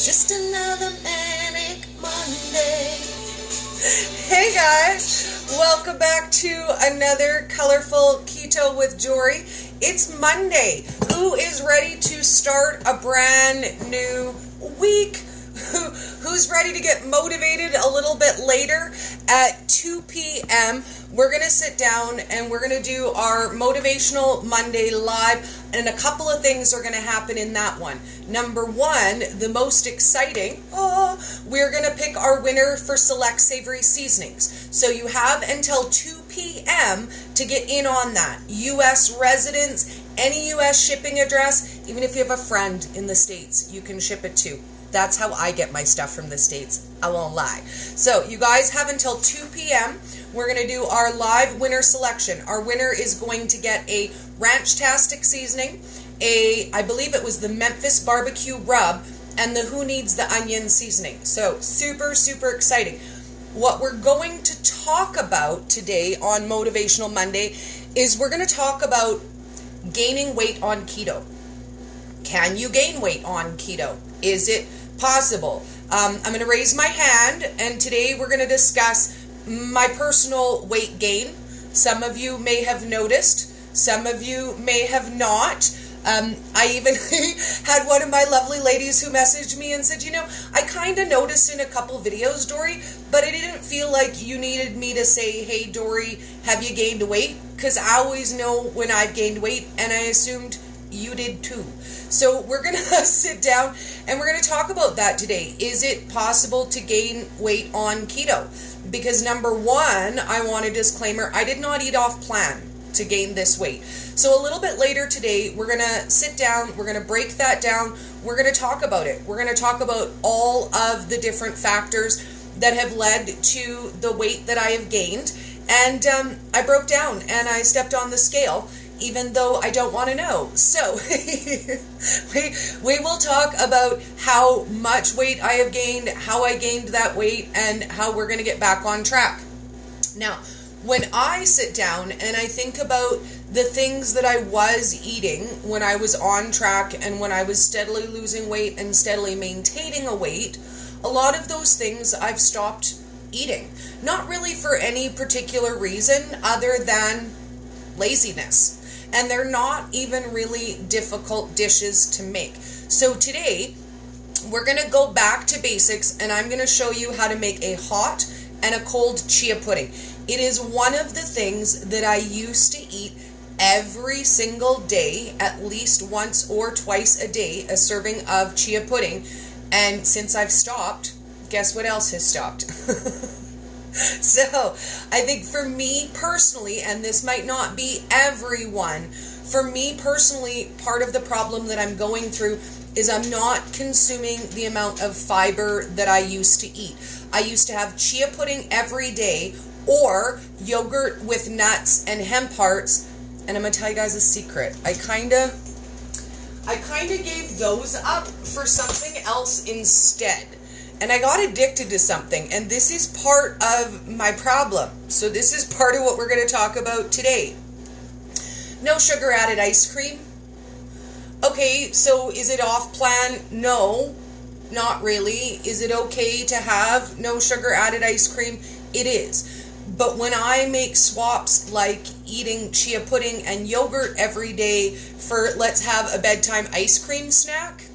Just another manic Monday. Hey guys, welcome back to another Colorful Keto with Dory. It's Monday. Who is ready to start a brand new week? Who's ready to get motivated a little bit later at 2 p.m.? We're going to sit down and we're going to do our Motivational Monday live, and a couple of things are going to happen in that one. Number one, the most exciting, we're going to pick our winner for select savory seasonings. So you have until 2 p.m. to get in on that. U.S. residents, any U.S. shipping address, even if you have a friend in the States, you can ship it to. That's how I get my stuff from the States. I won't lie. So you guys have until 2 p.m. We're going to do our live winner selection. Our winner is going to get a Ranch-tastic seasoning, I believe it was the Memphis barbecue rub, and the Who Needs the Onion seasoning. So super, super exciting. What we're going to talk about today on Motivational Monday is we're going to talk about gaining weight on keto. Can you gain weight on keto? Is it possible? I'm going to raise my hand, and today we're going to discuss my personal weight gain. Some of you may have noticed, some of you may have not. I even had one of my lovely ladies who messaged me and said, I kind of noticed in a couple videos, Dory, but it didn't feel like you needed me to say, hey, Dory, have you gained weight? Because I always know when I've gained weight, and I assumed you did too. So we're going to sit down and we're going to talk about that today. Is it possible to gain weight on keto? Because number one, I want a disclaimer, I did not eat off plan to gain this weight. So a little bit later today, we're going to sit down, we're going to break that down, we're going to talk about it. We're going to talk about all of the different factors that have led to the weight that I have gained. And I broke down and I stepped on the scale, even though I don't want to know. So we will talk about how much weight I have gained, how I gained that weight, and how we're going to get back on track. Now, when I sit down and I think about the things that I was eating when I was on track and when I was steadily losing weight and steadily maintaining a weight, a lot of those things I've stopped eating. Not really for any particular reason other than laziness. And they're not even really difficult dishes to make. So today, we're going to go back to basics, and I'm going to show you how to make a hot and a cold chia pudding. It is one of the things that I used to eat every single day, at least once or twice a day, a serving of chia pudding. And since I've stopped, guess what else has stopped? So, I think for me personally, and this might not be everyone, for me personally, part of the problem that I'm going through is I'm not consuming the amount of fiber that I used to eat. I used to have chia pudding every day, or yogurt with nuts and hemp hearts, and I'm going to tell you guys a secret. I kind of gave those up for something else instead. And I got addicted to something, and this is part of my problem. So this is part of what we're going to talk about today. No sugar added ice cream. Okay, so is it off plan? No, not really. Is it okay to have no sugar added ice cream? It is. But when I make swaps like eating chia pudding and yogurt every day for let's have a bedtime ice cream snack,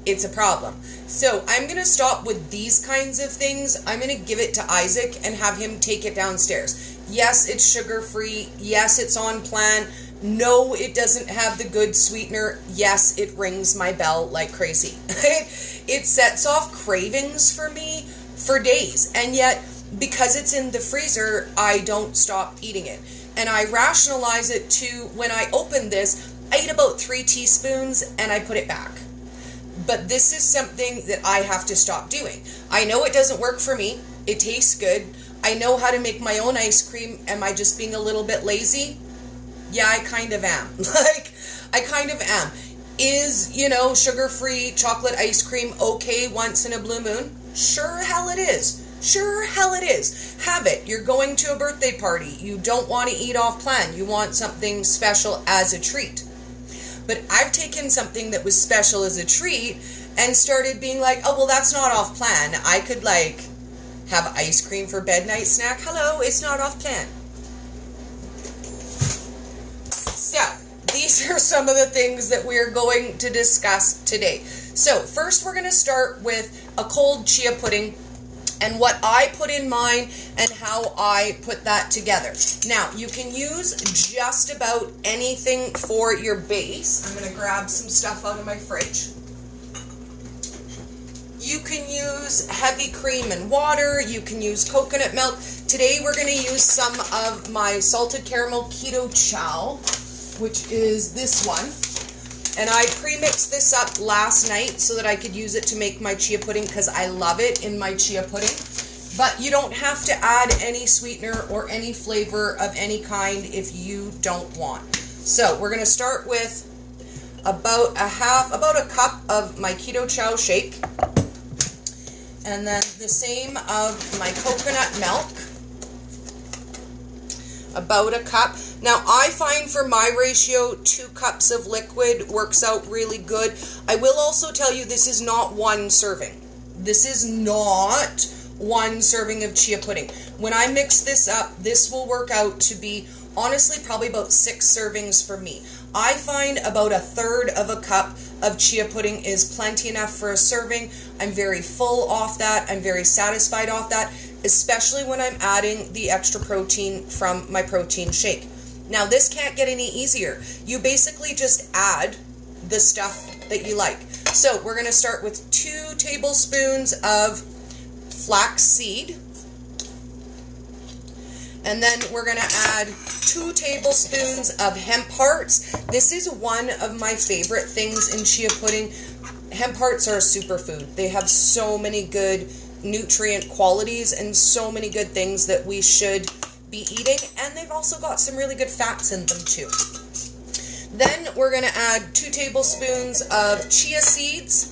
it's a problem. So I'm going to stop with these kinds of things. I'm going to give it to Isaac and have him take it downstairs. Yes, it's sugar-free. Yes, it's on plan. No, it doesn't have the good sweetener. Yes, it rings my bell like crazy. It sets off cravings for me for days. And yet, because it's in the freezer, I don't stop eating it. And I rationalize it to when I open this, I eat about 3 teaspoons and I put it back. But this is something that I have to stop doing. I know it doesn't work for me. It tastes good. I know how to make my own ice cream. Am I just being a little bit lazy? Yeah, I kind of am. I kind of am. Is, sugar-free chocolate ice cream okay once in a blue moon? Sure hell it is. Sure hell it is. Have it. You're going to a birthday party. You don't want to eat off plan. You want something special as a treat. But I've taken something that was special as a treat and started being like, oh, well, that's not off plan. I could like have ice cream for bed night snack. Hello, it's not off plan. So these are some of the things that we're going to discuss today. So first we're going to start with a cold chia pudding and what I put in mine and how I put that together. Now, you can use just about anything for your base. I'm going to grab some stuff out of my fridge. You can use heavy cream and water. You can use coconut milk. Today we're going to use some of my salted caramel keto chow, which is this one. And I pre-mixed this up last night so that I could use it to make my chia pudding because I love it in my chia pudding. But you don't have to add any sweetener or any flavor of any kind if you don't want. So we're going to start with about a cup of my keto chow shake. And then the same of my coconut milk. About a cup. Now, I find for my ratio, 2 cups of liquid works out really good. I will also tell you this is not one serving. This is not one serving of chia pudding. When I mix this up, this will work out to be, honestly, probably about 6 servings for me. I find about 1/3 of a cup of chia pudding is plenty enough for a serving. I'm very full off that. I'm very satisfied off that, especially when I'm adding the extra protein from my protein shake. Now, this can't get any easier. You basically just add the stuff that you like. So we're going to start with 2 tablespoons of flax seed. And then we're going to add 2 tablespoons of hemp hearts. This is one of my favorite things in chia pudding. Hemp hearts are a superfood. They have so many good nutrient qualities and so many good things that we should be eating, and they've also got some really good fats in them too. Then we're going to add 2 tablespoons of chia seeds.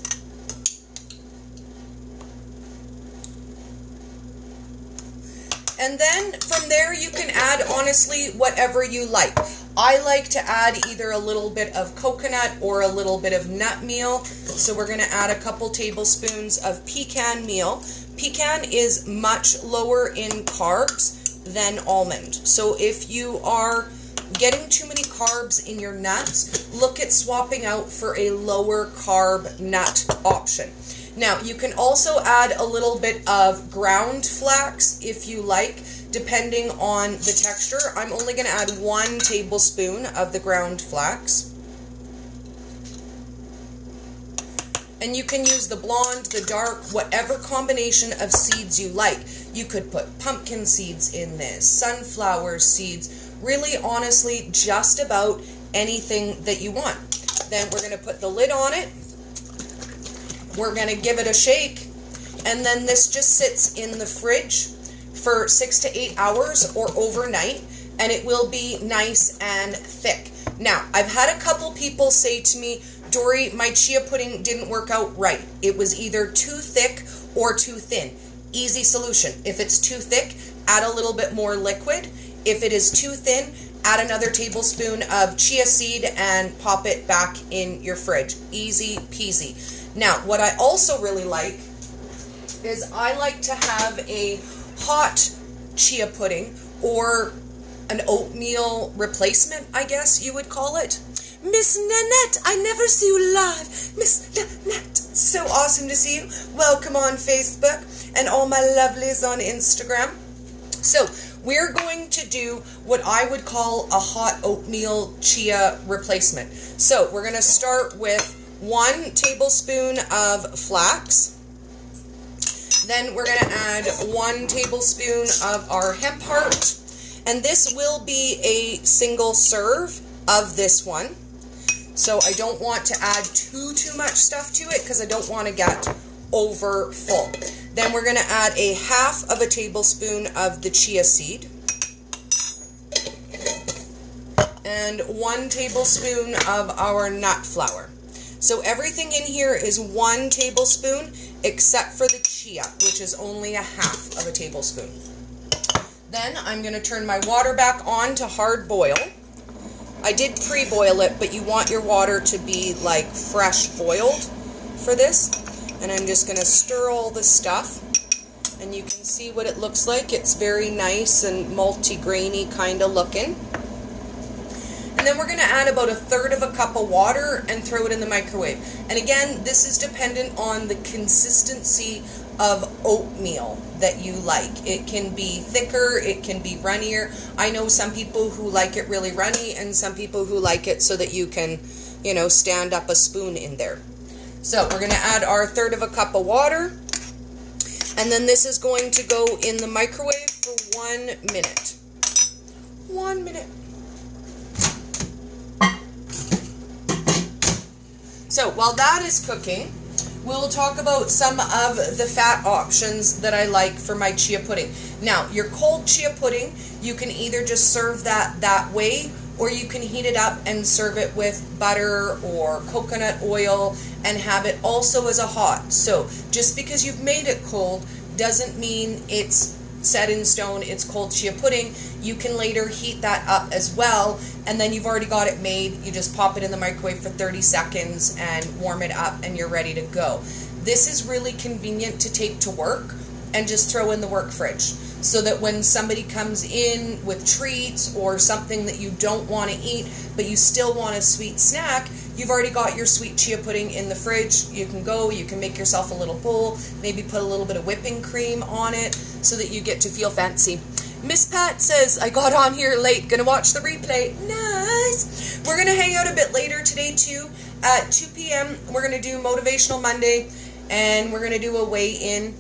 And then from there you can add, honestly, whatever you like. I like to add either a little bit of coconut or a little bit of nut meal. So we're going to add a couple tablespoons of pecan meal. Pecan is much lower in carbs than almond. So if you are getting too many carbs in your nuts, look at swapping out for a lower carb nut option. Now, you can also add a little bit of ground flax if you like, depending on the texture. I'm only going to add 1 tablespoon of the ground flax. And you can use the blonde, the dark, whatever combination of seeds you like. You could put pumpkin seeds in this, sunflower seeds, really honestly just about anything that you want. Then we're going to put the lid on it. We're going to give it a shake. And then this just sits in the fridge for 6 to 8 hours or overnight. And it will be nice and thick. Now, I've had a couple people say to me, Dori, my chia pudding didn't work out right. It was either too thick or too thin. Easy solution. If it's too thick, add a little bit more liquid. If it is too thin, add another tablespoon of chia seed and pop it back in your fridge. Easy peasy. Now, what I also really like is I like to have a hot chia pudding or an oatmeal replacement, I guess you would call it. Miss Nanette, I never see you live. Miss Nanette, so awesome to see you. Welcome on Facebook and all my lovelies on Instagram. So we're going to do what I would call a hot oatmeal chia replacement. So we're going to start with 1 tablespoon of flax. Then we're going to add 1 tablespoon of our hemp heart. And this will be a single serve of this one. So I don't want to add too much stuff to it because I don't want to get over full. Then we're going to add a 1/2 tablespoon of the chia seed. And 1 tablespoon of our nut flour. So everything in here is 1 tablespoon except for the chia, which is only a 1/2 tablespoon. Then I'm going to turn my water back on to hard boil. I did pre-boil it, but you want your water to be like fresh boiled for this. And I'm just going to stir all the stuff. And you can see what it looks like. It's very nice and multi-grainy kind of looking. And then we're going to add about 1/3 cup of water and throw it in the microwave. And again, this is dependent on the consistency of oatmeal that you like. It can be thicker, it can be runnier. I know some people who like it really runny and some people who like it so that you can, you know, stand up a spoon in there. So we're going to add our 1/3 cup of water. And then this is going to go in the microwave for 1 minute. 1 minute. So while that is cooking, we'll talk about some of the fat options that I like for my chia pudding. Now, your cold chia pudding, you can either just serve that way, or you can heat it up and serve it with butter or coconut oil and have it also as a hot. So just because you've made it cold doesn't mean it's set in stone, it's cold chia pudding. You can later heat that up as well, and then you've already got it made. You just pop it in the microwave for 30 seconds and warm it up and you're ready to go. This is really convenient to take to work and just throw in the work fridge, so that when somebody comes in with treats or something that you don't want to eat but you still want a sweet snack, you've already got your sweet chia pudding in the fridge. You can make yourself a little bowl, maybe put a little bit of whipping cream on it so that you get to feel fancy. Miss Pat says, I got on here late, gonna watch the replay. Nice! We're gonna hang out a bit later today too. At 2 p.m. we're gonna do Motivational Monday, and we're gonna do a weigh-in.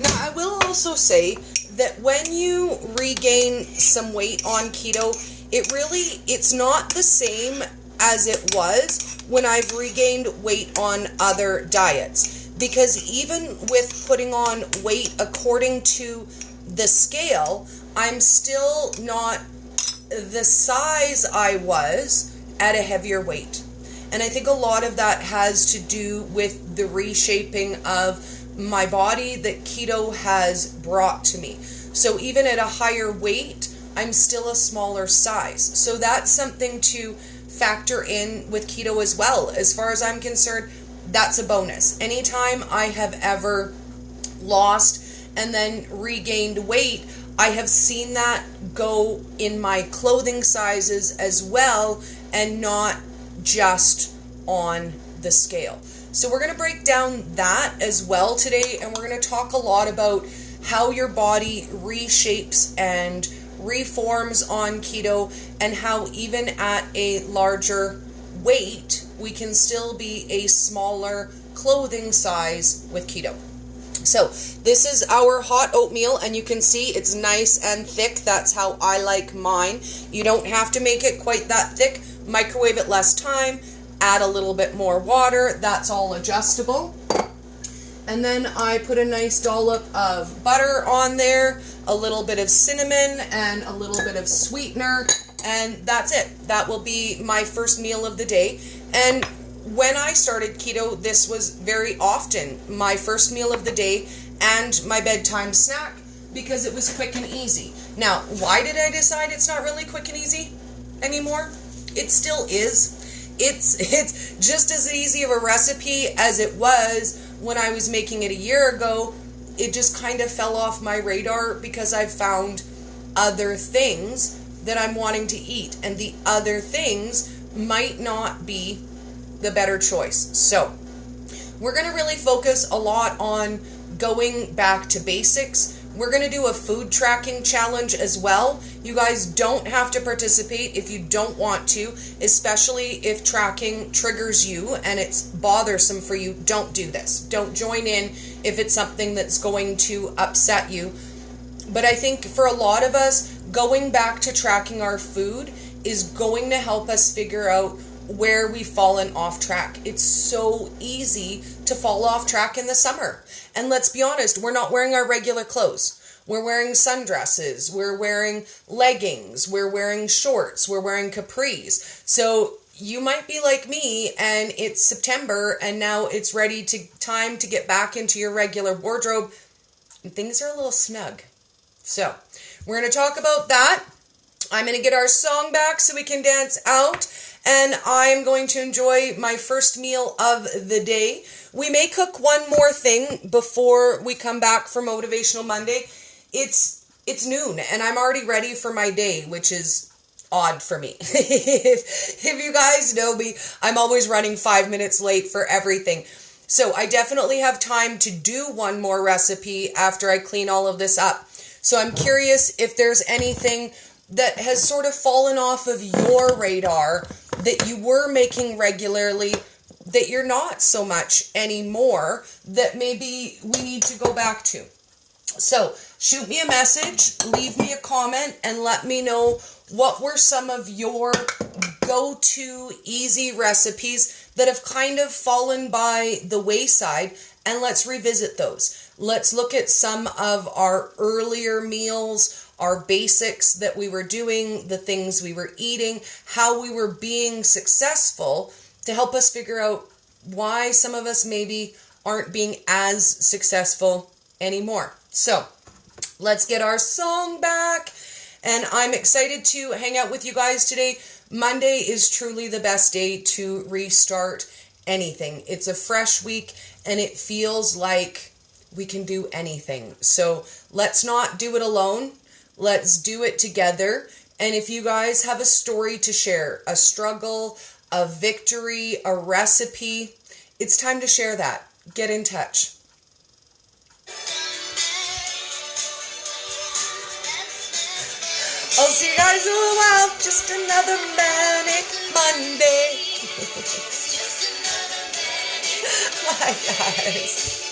Now, I will also say that when you regain some weight on keto, it's not the same as it was when I've regained weight on other diets. Because even with putting on weight according to the scale, I'm still not the size I was at a heavier weight. And I think a lot of that has to do with the reshaping of my body that keto has brought to me. So even at a higher weight, I'm still a smaller size. So that's something to factor in with keto as well. As far as I'm concerned, that's a bonus. Anytime I have ever lost and then regained weight, I have seen that go in my clothing sizes as well, and not just on the scale. So we're going to break down that as well today, and we're going to talk a lot about how your body reshapes and reforms on keto, and how even at a larger weight, we can still be a smaller clothing size with keto. So this is our hot oatmeal, and you can see it's nice and thick. That's how I like mine. You don't have to make it quite that thick. Microwave it less time, add a little bit more water. That's all adjustable. And then I put a nice dollop of butter on there, a little bit of cinnamon, and a little bit of sweetener, and that's it. That will be my first meal of the day. And when I started keto, this was very often my first meal of the day and my bedtime snack, because it was quick and easy. Now, why did I decide it's not really quick and easy anymore? It still is. It's just as easy of a recipe as it was when I was making it a year ago. It just kind of fell off my radar because I've found other things that I'm wanting to eat, and the other things might not be the better choice. So we're going to really focus a lot on going back to basics. We're going to do a food tracking challenge as well. You guys don't have to participate if you don't want to, especially if tracking triggers you and it's bothersome for you. Don't do this. Don't join in if it's something that's going to upset you. But I think for a lot of us, going back to tracking our food is going to help us figure out where we've fallen off track. It's so easy to fall off track in the summer. And let's be honest, we're not wearing our regular clothes. We're wearing sundresses, we're wearing leggings, we're wearing shorts, we're wearing capris. So you might be like me and it's September and now it's time to get back into your regular wardrobe and things are a little snug. So we're going to talk about that. I'm going to get our song back so we can dance out, and I'm going to enjoy my first meal of the day. We may cook one more thing before we come back for Motivational Monday. It's noon, and I'm already ready for my day, which is odd for me. If you guys know me, I'm always running 5 minutes late for everything. So I definitely have time to do one more recipe after I clean all of this up. So I'm curious if there's anything that has sort of fallen off of your radar that you were making regularly that you're not so much anymore, that maybe we need to go back to. So shoot me a message, leave me a comment, and let me know what were some of your go-to easy recipes that have kind of fallen by the wayside, and let's revisit those. Let's look at some of our earlier meals, our basics that we were doing, the things we were eating, how we were being successful, to help us figure out why some of us maybe aren't being as successful anymore. So let's get our song back, and I'm excited to hang out with you guys today. Monday is truly the best day to restart anything. It's a fresh week, and it feels like we can do anything. So let's not do it alone. Let's do it together. And if you guys have a story to share, a struggle, a victory, a recipe, it's time to share that. Get in touch. I'll see you guys in a little while. Just another manic Monday. Bye, guys.